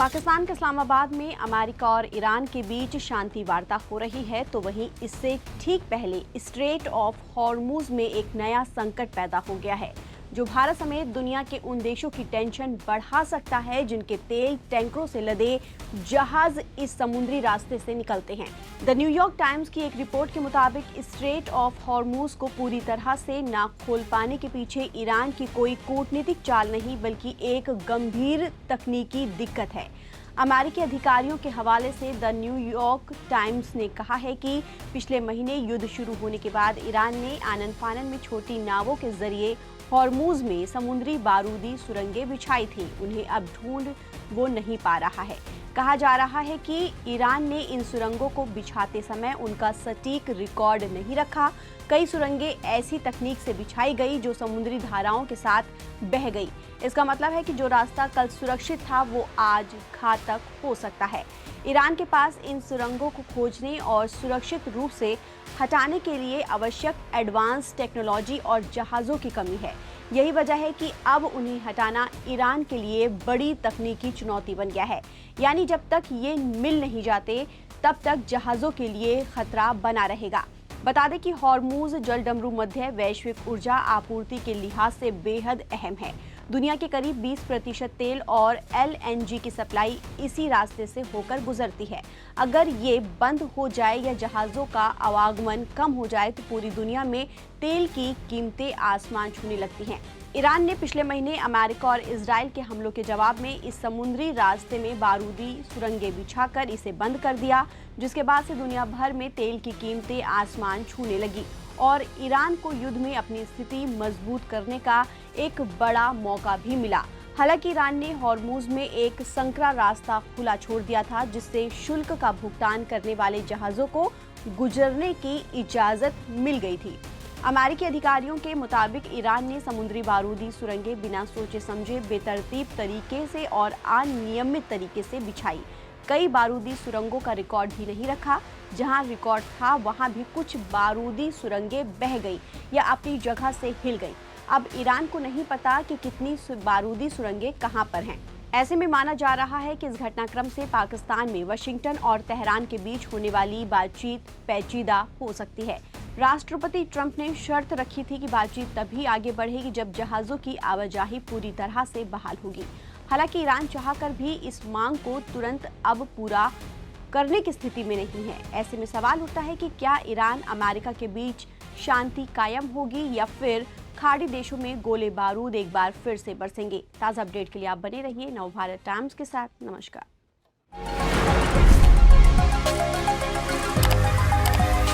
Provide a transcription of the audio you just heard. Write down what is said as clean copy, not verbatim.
पाकिस्तान के इस्लामाबाद में अमेरिका और ईरान के बीच शांति वार्ता हो रही है, तो वहीं इससे ठीक पहले स्ट्रेट ऑफ हॉर्मुज में एक नया संकट पैदा हो गया है, जो भारत समेत दुनिया के उन देशों की टेंशन बढ़ा सकता है जिनके तेल टैंकरों से लदे जहाज इस समुद्री रास्ते से निकलते हैं। द न्यूयॉर्क टाइम्स की एक रिपोर्ट के मुताबिक स्ट्रेट ऑफ हॉर्मुज को पूरी तरह से ना खोल पाने के पीछे ईरान की कोई कूटनीतिक चाल नहीं, बल्कि एक गंभीर तकनीकी दिक्कत है। अमेरिकी अधिकारियों के हवाले से द न्यूयॉर्क टाइम्स ने कहा है कि पिछले महीने युद्ध शुरू होने के बाद ईरान ने आनन फानन में छोटी नावों के जरिए हॉर्मुज में समुद्री बारूदी सुरंगें बिछाई थी। उन्हें अब ढूंढ वो नहीं पा रहा है। कहा जा रहा है कि ईरान ने इन सुरंगों को बिछाते समय उनका सटीक रिकॉर्ड नहीं रखा। कई सुरंगें ऐसी तकनीक से बिछाई गई जो समुद्री धाराओं के साथ बह गई। इसका मतलब है कि जो रास्ता कल सुरक्षित था वो आज घातक हो सकता है। ईरान के पास इन सुरंगों को खोजने और सुरक्षित रूप से हटाने के लिए आवश्यक एडवांस टेक्नोलॉजी और जहाज़ों की कमी है। यही वजह है कि अब उन्हें हटाना ईरान के लिए बड़ी तकनीकी चुनौती बन गया है। यानी जब तक ये मिल नहीं जाते तब तक जहाज़ों के लिए खतरा बना रहेगा। बता दें कि हॉर्मुज जलडमरू मध्य वैश्विक ऊर्जा आपूर्ति के लिहाज से बेहद अहम है। दुनिया के करीब 20% तेल और LNG की सप्लाई इसी रास्ते से होकर गुजरती है। अगर ये बंद हो जाए या जहाज़ों का आवागमन कम हो जाए तो पूरी दुनिया में तेल की कीमतें आसमान छूने लगती हैं। ईरान ने पिछले महीने अमेरिका और इजराइल के हमलों के जवाब में इस समुद्री रास्ते में बारूदी सुरंगें बिछाकर इसे बंद कर दिया, जिसके बाद से दुनिया भर में तेल की कीमतें आसमान छूने लगी और ईरान को युद्ध में अपनी स्थिति मजबूत करने का एक बड़ा मौका भी मिला। हालांकि ईरान ने हॉर्मुज में एक संकरा रास्ता खुला छोड़ दिया था, जिससे शुल्क का भुगतान करने वाले जहाज़ों को गुजरने की इजाज़त मिल गई थी। अमेरिकी अधिकारियों के मुताबिक ईरान ने समुद्री बारूदी सुरंगें बिना सोचे समझे बेतरतीब तरीके से और अनियमित तरीके से बिछाई। कई बारूदी सुरंगों का रिकॉर्ड भी नहीं रखा। जहां रिकॉर्ड था वहां भी कुछ बारूदी सुरंगें बह गई या अपनी जगह से हिल गई। अब ईरान को नहीं पता कि कितनी बारूदी सुरंगें कहां पर हैं। ऐसे में माना जा रहा है कि इस घटनाक्रम से पाकिस्तान में वाशिंगटन और तेहरान के बीच होने वाली बातचीत पेचीदा हो सकती है। राष्ट्रपति ट्रंप ने शर्त रखी थी कि बातचीत तभी आगे बढ़ेगी जब जहाज़ों की आवाजाही पूरी तरह से बहाल होगी। हालांकि ईरान चाहकर भी इस मांग को तुरंत अब पूरा करने की स्थिति में नहीं है। ऐसे में सवाल उठता है कि क्या ईरान अमेरिका के बीच शांति कायम होगी या फिर खाड़ी देशों में गोले बारूद एक बार फिर से बरसेंगे। ताज़ा अपडेट के लिए आप बने रहिए नवभारत टाइम्स के साथ। नमस्कार।